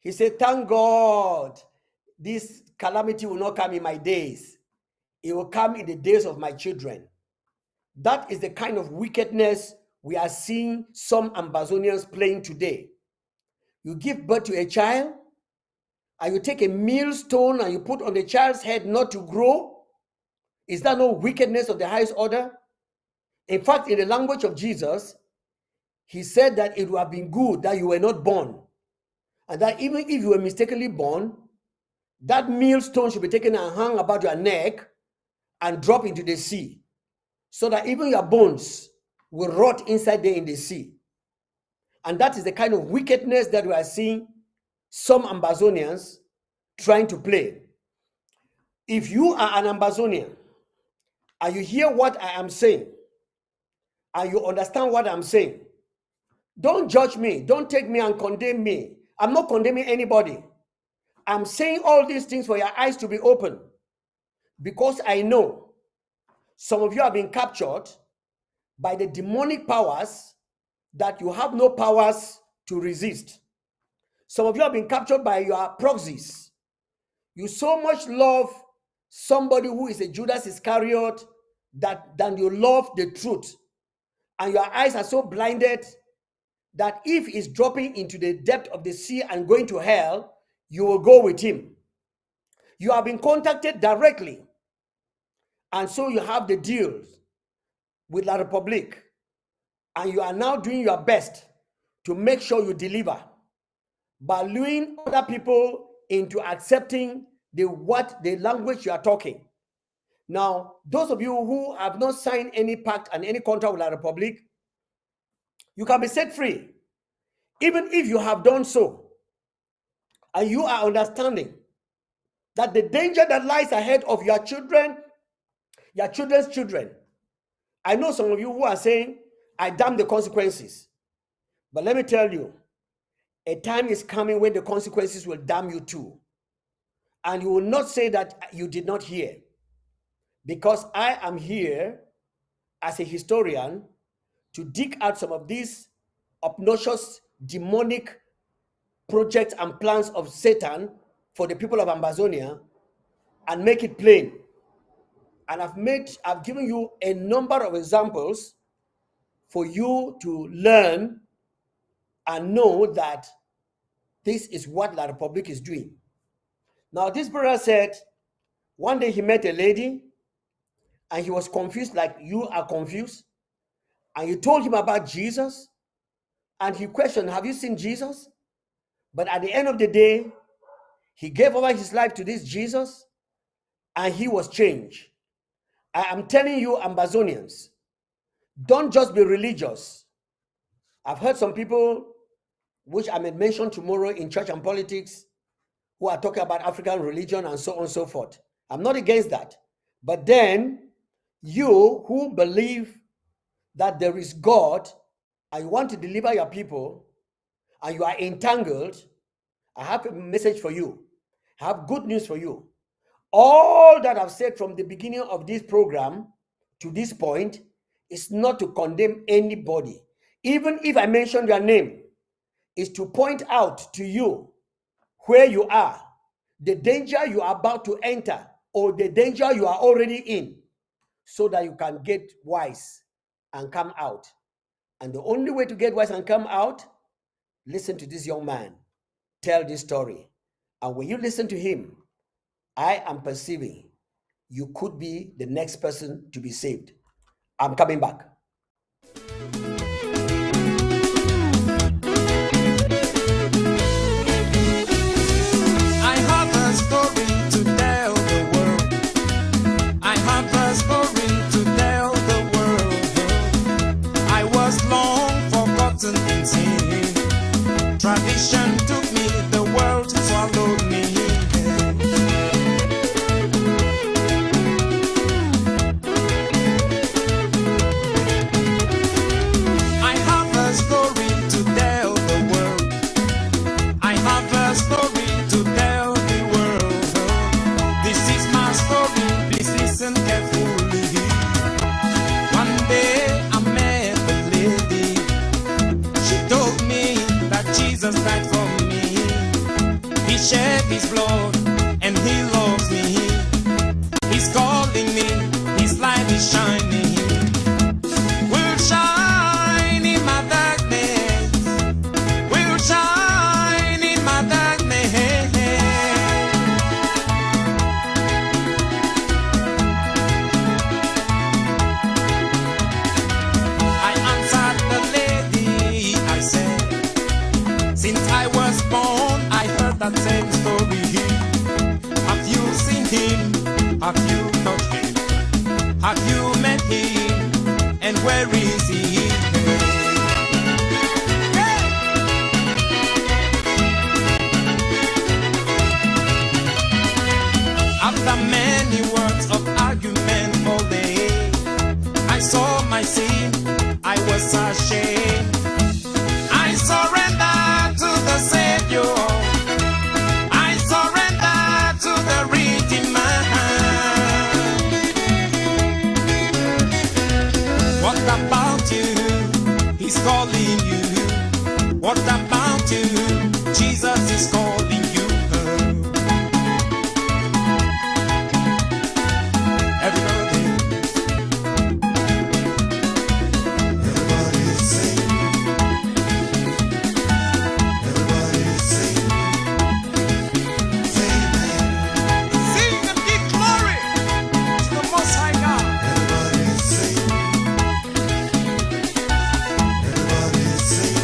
he said, thank God, this calamity will not come in my days. It will come in the days of my children. That is the kind of wickedness we are seeing some Ambazonians playing today. You give birth to a child, and you take a millstone and you put on the child's head not to grow. Is that no wickedness of the highest order? In fact, in the language of Jesus, he said that it would have been good that you were not born. And that even if you were mistakenly born, that millstone should be taken and hung about your neck and drop into the sea, so that even your bones will rot inside there in the sea. And that is the kind of wickedness that we are seeing some Ambazonians trying to play. If you are an Ambazonian and you hear what I am saying and you understand what I'm saying, don't judge me. Don't take me and condemn me. I'm not condemning anybody. I'm saying all these things for your eyes to be open, because I know some of you have been captured by the demonic powers that you have no powers to resist. Some of you have been captured by your proxies. You so much love somebody who is a Judas Iscariot than you love the truth. And your eyes are so blinded that if he's dropping into the depth of the sea and going to hell, you will go with him. You have been contacted directly. And so you have the deals with La Republique. And you are now doing your best to make sure you deliver by luring other people into accepting the language you are talking. Now, those of you who have not signed any pact and any contract with La Republique, you can be set free. Even if you have done so, and you are understanding that the danger that lies ahead of your children, your children's children. I know some of you who are saying, I damn the consequences. But let me tell you, a time is coming when the consequences will damn you too. And you will not say that you did not hear. Because I am here as a historian to dig out some of these obnoxious, demonic projects and plans of Satan for the people of Ambazonia and make it plain. And I've given you a number of examples for you to learn and know that this is what La Republique is doing. Now, this brother said one day he met a lady and he was confused like you are confused. And you told him about Jesus and he questioned, have you seen Jesus? But at the end of the day, he gave over his life to this Jesus and he was changed. I am telling you, Ambazonians, don't just be religious. I've heard some people, which I may mention tomorrow in church and politics, who are talking about African religion and so on and so forth. I'm not against that. But then, you who believe that there is God and you want to deliver your people and you are entangled, I have a message for you. I have good news for you. All that I've said from the beginning of this program to this point is not to condemn anybody. Even if I mention your name, is to point out to you where you are, the danger you are about to enter, or the danger you are already in, so that you can get wise and come out. And the only way to get wise and come out, listen to this young man tell this story. And when you listen to him, I am perceiving you could be the next person to be saved. I'm coming back. I have a story to tell the world. I have a story to tell the world. I was long forgotten in sin. Tradition took me, the world swallowed me. I have a story to tell the world. I have a story to tell the world. This is my story, please listen carefully. One day I met a lady. She told me that Jesus died for me. He shed his blood and he loves me. He's calling me, his light is shining. Will shine in my darkness. Will shine in my darkness. I answered the lady, I said, since I was born, I heard that same story. Have you seen him? Have you touched him? Have you met him? And where is he? After many words of argument all day, I saw my sin, I was ashamed. I surrender to the Savior. I surrender to the Redeemer. What about you? He's calling you. What about you? Jesus is calling you. Everybody, everybody sing. Everybody sing. Amen. Sing and give glory to the Most High God. Everybody sing. Everybody sing.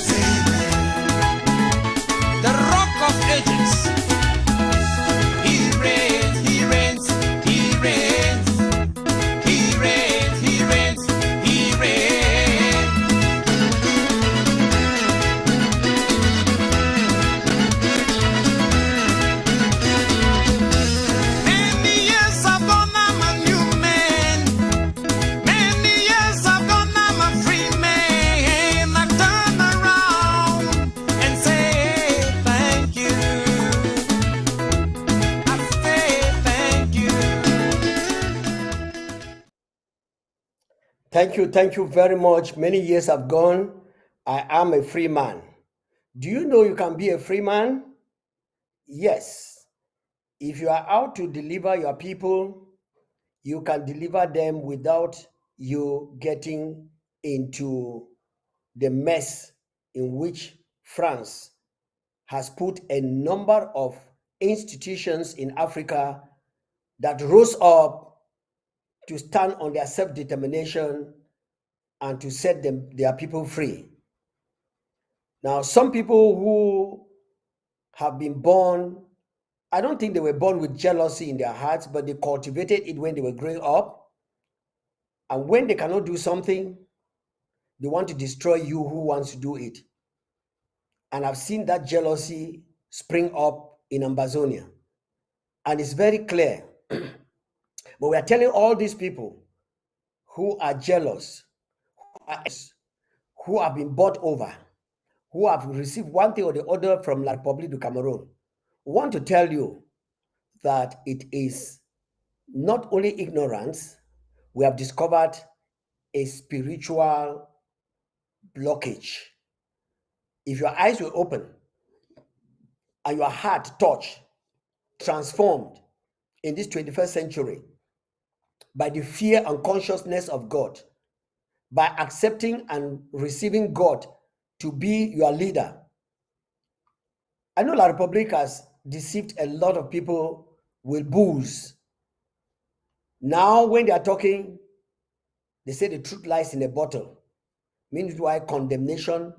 Amen. The Rock of Ages. He reigns, he reigns, he reigns. He reigns, he reigns, he reigns. Many years I've gone, I'm a new man. Many years I've gone, I'm a free man. I turn around and say thank you. I say thank you. Thank you very much. Many years have gone. I am a free man. Do you know you can be a free man? Yes. If you are out to deliver your people, you can deliver them without you getting into the mess in which France has put a number of institutions in Africa that rose up to stand on their self-determination and to set their people free. Now, some people who have been born, I don't think they were born with jealousy in their hearts, but they cultivated it when they were growing up. And when they cannot do something, they want to destroy you who wants to do it. And I've seen that jealousy spring up in Ambazonia. And it's very clear. But we are telling all these people who are jealous, who have been bought over, who have received one thing or the other from La République du Cameroon, want to tell you that it is not only ignorance, we have discovered a spiritual blockage. If your eyes were open and your heart touched, transformed in this 21st century by the fear and consciousness of God, by accepting and receiving God to be your leader. I know La République has deceived a lot of people with booze. Now, when they are talking, they say the truth lies in a bottle. Meanwhile, condemnation,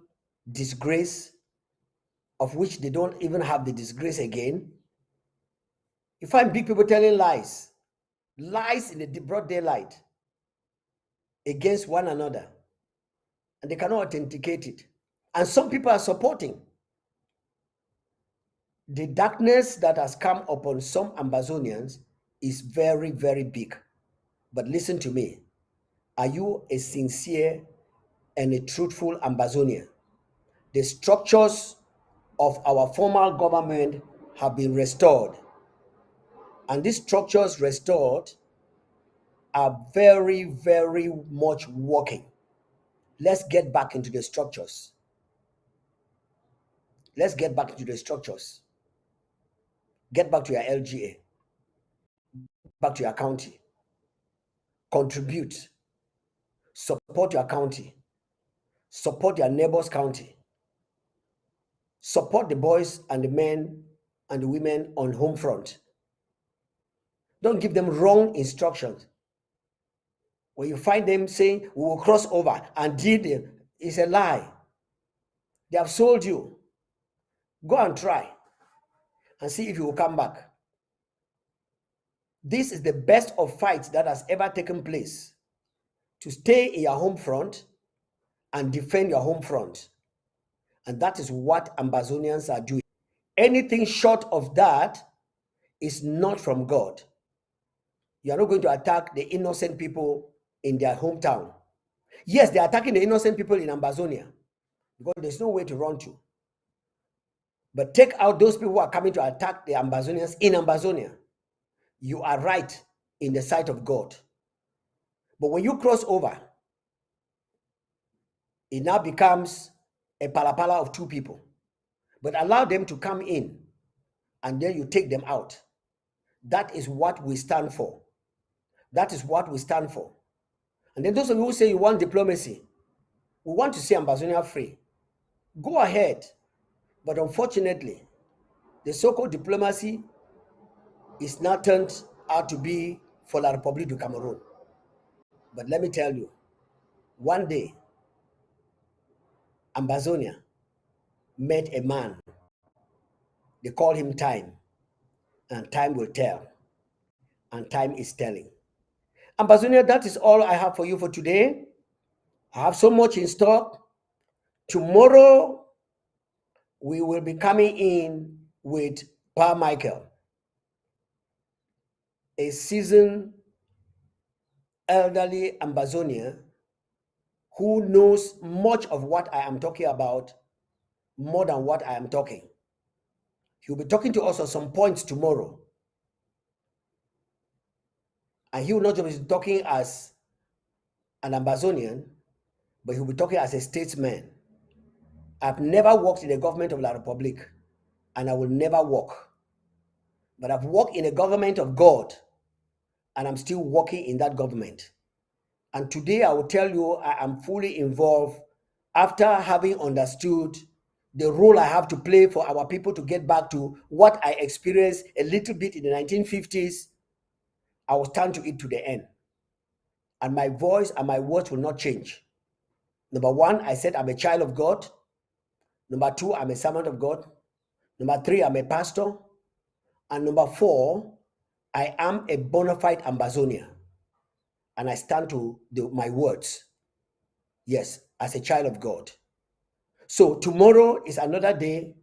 disgrace, of which they don't even have the disgrace again. You find big people telling lies in the broad daylight against one another, and they cannot authenticate it. And some people are supporting. The darkness that has come upon some Ambazonians is very, very big. But listen to me. Are you a sincere and a truthful Ambazonian? The structures of our formal government have been restored. And these structures restored are very, very much working. Let's get back into the structures. Let's get back into the structures. Get back to your LGA. Back to your county. Contribute. Support your county. Support your neighbor's county. Support the boys and the men and the women on home front. Don't give them wrong instructions. When you find them saying, we will cross over and did it, it's a lie. They have sold you. Go and try and see if you will come back. This is the best of fights that has ever taken place. To stay in your home front and defend your home front. And that is what Ambazonians are doing. Anything short of that is not from God. You are not going to attack the innocent people in their hometown. Yes, they are attacking the innocent people in Ambazonia because there's no way to run to. But take out those people who are coming to attack the Ambazonians in Ambazonia. You are right in the sight of God. But when you cross over, it now becomes a palapala of two people. But allow them to come in and then you take them out. That is what we stand for. That is what we stand for. And then those of you who say you want diplomacy, we want to see Ambazonia free. Go ahead. But unfortunately, the so-called diplomacy is now turned out to be for La République du Cameroon. But let me tell you, one day, Ambazonia met a man. They call him Time. And time will tell. And time is telling. Ambazonia, that is all I have for you for today. I have so much in stock. Tomorrow, we will be coming in with Pa Michael, a seasoned elderly Ambazonian who knows much of what I am talking about, more than what I am talking. He'll be talking to us on some points tomorrow. And he will not just be talking as an Ambazonian, but he'll be talking as a statesman. I've never worked in the government of La République, and I will never work. But I've worked in a government of God, and I'm still working in that government. And today I will tell you I am fully involved after having understood the role I have to play for our people to get back to what I experienced a little bit in the 1950s. I will stand to it to the end. And my voice and my words will not change. Number one, I said I'm a child of God. Number two, I'm a servant of God. Number three, I'm a pastor. And number four, I am a bona fide Ambazonian. And I stand to my words. Yes, as a child of God. So tomorrow is another day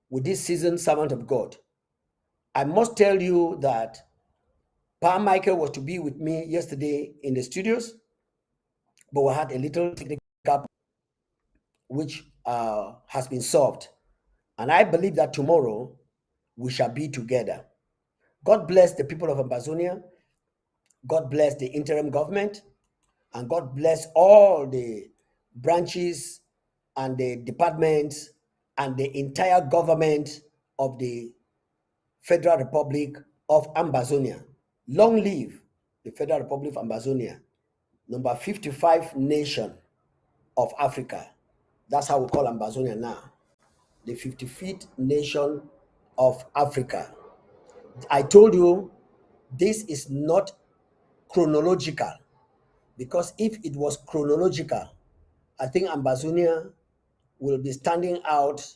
with this seasoned servant of God. I must tell you that Pa Michael was to be with me yesterday in the studios, but we had a little technical which has been solved. And I believe that tomorrow we shall be together. God bless the people of Ambazonia. God bless the interim government. And God bless all the branches and the departments and the entire government of the Federal Republic of Ambazonia. Long live the Federal Republic of Ambazonia, number 55 nation of Africa. That's how we call Ambazonia now, the 55th nation of Africa. I told you this is not chronological, because if it was chronological, I think Ambazonia will be standing out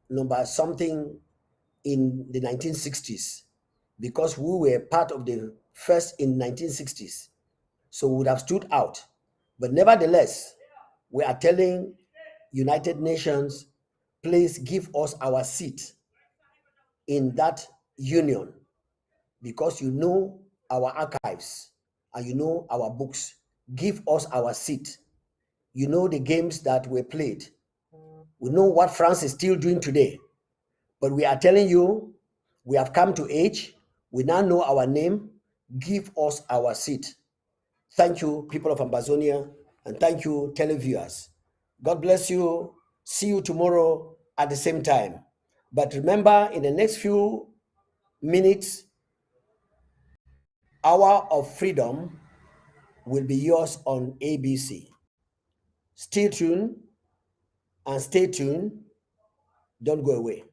number something in the 1960s, because we were part of the first in 1960s, so we would have stood out. But nevertheless, we are telling United Nations, please give us our seat in that union, because you know our archives and you know our books. Give us our seat. You know the games that were played. We know what France is still doing today. But we are telling you, we have come to age. We now know our name. Give us our seat. Thank you, people of Ambazonia, and thank you, televiewers. God bless you. See you tomorrow at the same time. But remember, in the next few minutes, Hour of Freedom will be yours on ABC. Stay tuned and stay tuned. Don't go away.